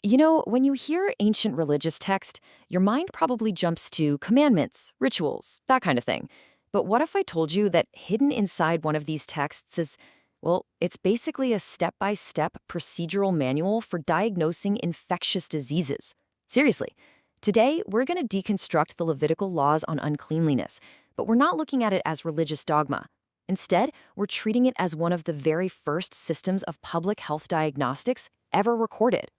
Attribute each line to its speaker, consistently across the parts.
Speaker 1: You know, when you hear ancient religious text, your mind probably jumps to commandments, rituals, that kind of thing. But what if I told you that hidden inside one of these texts is, well, it's basically a step-by-step procedural manual for diagnosing infectious diseases? Seriously. Today, we're going to deconstruct the Levitical laws on uncleanliness, but we're not looking at it as religious dogma. Instead, we're treating it as one of the very first systems of public health diagnostics ever recorded.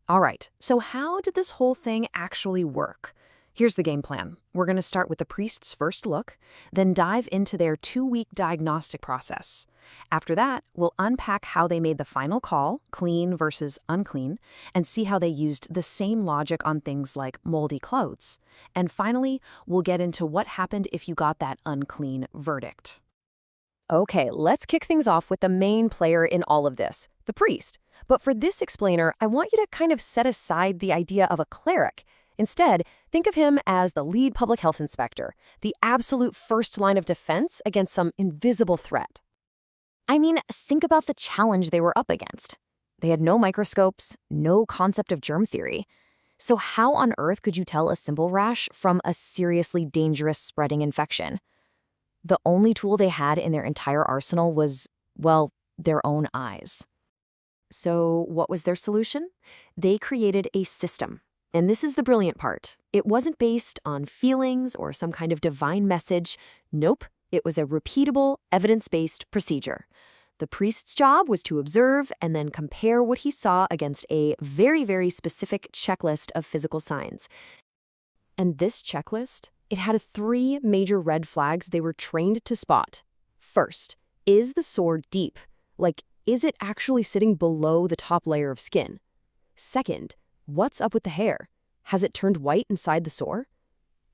Speaker 2: All right, so how did this whole thing actually work? Here's the game plan. We're going to start with the priest's first look, then dive into their 2-week diagnostic process. After that, we'll unpack how they made the final call, clean versus unclean, and see how they used the same logic on things like moldy clothes. And finally, we'll get into what happened if you got that unclean verdict.
Speaker 1: Okay, let's kick things off with the main player in all of this, the priest. But for this explainer, I want you to kind of set aside the idea of a cleric. Instead, think of him as the lead public health inspector, the absolute first line of defense against some invisible threat. I mean, think about the challenge they were up against. They had no microscopes, no concept of germ theory. So how on earth could you tell a simple rash from a seriously dangerous spreading infection? The only tool they had in their entire arsenal was, well, their own eyes. So what was their solution? They created a system. And this is the brilliant part. It wasn't based on feelings or some kind of divine message. Nope, it was a repeatable, evidence-based procedure. The priest's job was to observe and then compare what he saw against a very, very specific checklist of physical signs. And this checklist, it had 3 major red flags they were trained to spot. First, is the sore deep? Like, is it actually sitting below the top layer of skin? Second, what's up with the hair? Has it turned white inside the sore?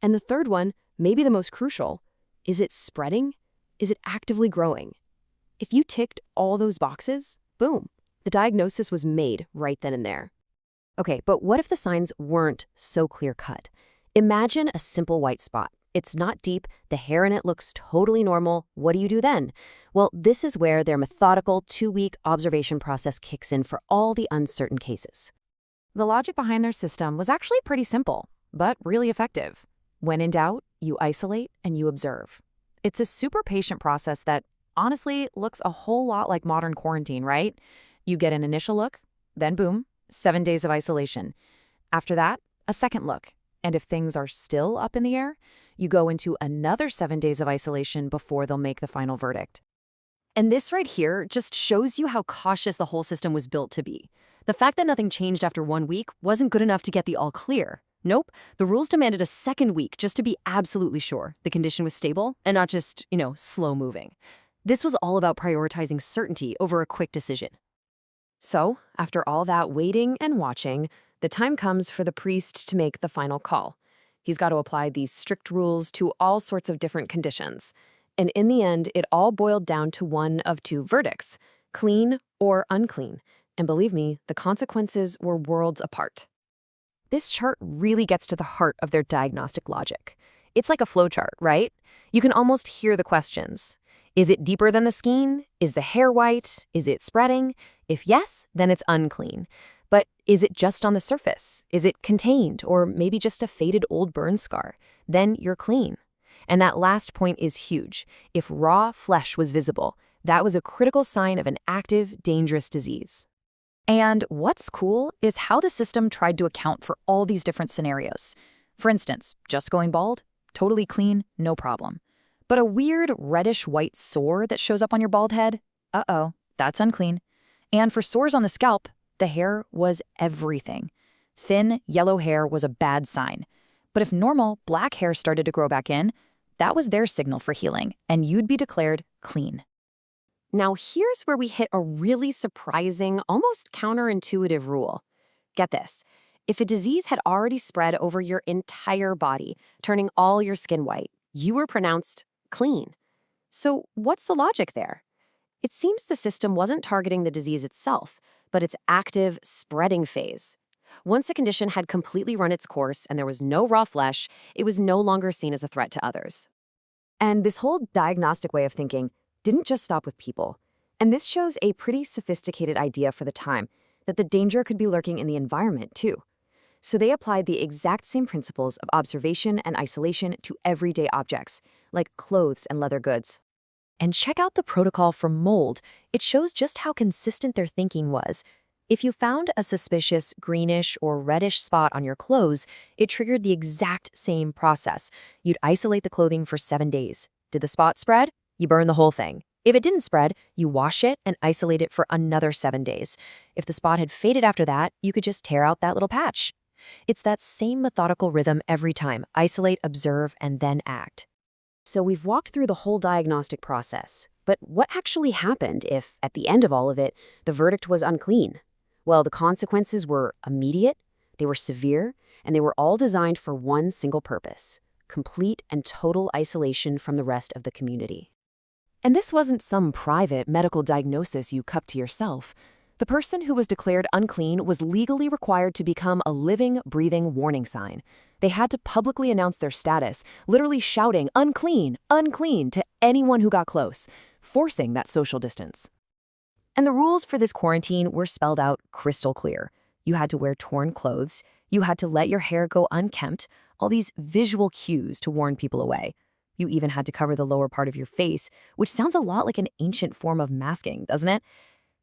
Speaker 1: And the third one, maybe the most crucial, is it spreading? Is it actively growing? If you ticked all those boxes, boom, the diagnosis was made right then and there. Okay, but what if the signs weren't so clear-cut? Imagine a simple white spot. It's not deep, the hair in it looks totally normal. What do you do then? Well, this is where their methodical 2-week observation process kicks in for all the uncertain cases.
Speaker 2: The logic behind their system was actually pretty simple, but really effective. When in doubt, you isolate and you observe. It's a super patient process that, honestly, looks a whole lot like modern quarantine, right? You get an initial look, then boom, 7 days of isolation. After that, a second look. And if things are still up in the air, you go into another 7 days of isolation before they'll make the final verdict.
Speaker 1: And this right here just shows you how cautious the whole system was built to be. The fact that nothing changed after 1 week wasn't good enough to get the all clear. Nope, the rules demanded a second week just to be absolutely sure the condition was stable and not just, slow moving. This was all about prioritizing certainty over a quick decision.
Speaker 2: So, after all that waiting and watching, the time comes for the priest to make the final call. He's got to apply these strict rules to all sorts of different conditions. And in the end, it all boiled down to one of 2 verdicts, clean or unclean. And believe me, the consequences were worlds apart. This chart really gets to the heart of their diagnostic logic. It's like a flowchart, right? You can almost hear the questions. Is it deeper than the skin? Is the hair white? Is it spreading? If yes, then it's unclean. But is it just on the surface? Is it contained, or maybe just a faded old burn scar? Then you're clean. And that last point is huge. If raw flesh was visible, that was a critical sign of an active, dangerous disease.
Speaker 3: And what's cool is how the system tried to account for all these different scenarios. For instance, just going bald, totally clean, no problem. But a weird reddish-white sore that shows up on your bald head? Uh-oh, that's unclean. And for sores on the scalp, the hair was everything. Thin, yellow hair was a bad sign. But if normal, black hair started to grow back in, that was their signal for healing, and you'd be declared clean.
Speaker 1: Now here's where we hit a really surprising, almost counterintuitive rule. Get this. If a disease had already spread over your entire body, turning all your skin white, you were pronounced clean. So what's the logic there? It seems the system wasn't targeting the disease itself, but its active spreading phase. Once a condition had completely run its course and there was no raw flesh, it was no longer seen as a threat to others.
Speaker 2: And this whole diagnostic way of thinking didn't just stop with people. And this shows a pretty sophisticated idea for the time, that the danger could be lurking in the environment, too. So they applied the exact same principles of observation and isolation to everyday objects, like clothes and leather goods. And check out the protocol for mold. It shows just how consistent their thinking was. If you found a suspicious greenish or reddish spot on your clothes, it triggered the exact same process. You'd isolate the clothing for 7 days. Did the spot spread? You burn the whole thing. If it didn't spread, you wash it and isolate it for another 7 days. If the spot had faded after that, you could just tear out that little patch. It's that same methodical rhythm every time. Isolate, observe, and then act. So we've walked through the whole diagnostic process. But what actually happened if, at the end of all of it, the verdict was unclean? Well, the consequences were immediate, they were severe, and they were all designed for one single purpose: complete and total isolation from the rest of the community.
Speaker 1: And this wasn't some private medical diagnosis you kept to yourself. The person who was declared unclean was legally required to become a living, breathing warning sign. They had to publicly announce their status, literally shouting, "Unclean, unclean," to anyone who got close, forcing that social distance. And the rules for this quarantine were spelled out crystal clear. You had to wear torn clothes, you had to let your hair go unkempt, all these visual cues to warn people away. You even had to cover the lower part of your face, which sounds a lot like an ancient form of masking, doesn't it?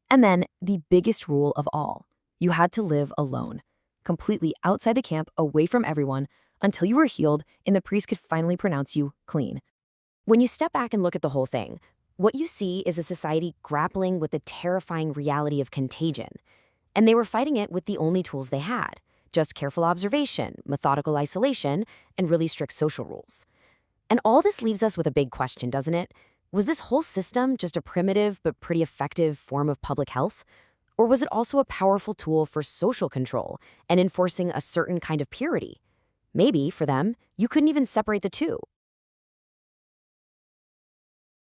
Speaker 1: And then, the biggest rule of all, you had to live alone, completely outside the camp, away from everyone, until you were healed and the priest could finally pronounce you clean. When you step back and look at the whole thing, what you see is a society grappling with the terrifying reality of contagion. And they were fighting it with the only tools they had: just careful observation, methodical isolation, and really strict social rules. And all this leaves us with a big question, doesn't it? Was this whole system just a primitive but pretty effective form of public health? Or was it also a powerful tool for social control and enforcing a certain kind of purity? Maybe, for them, you couldn't even separate the two.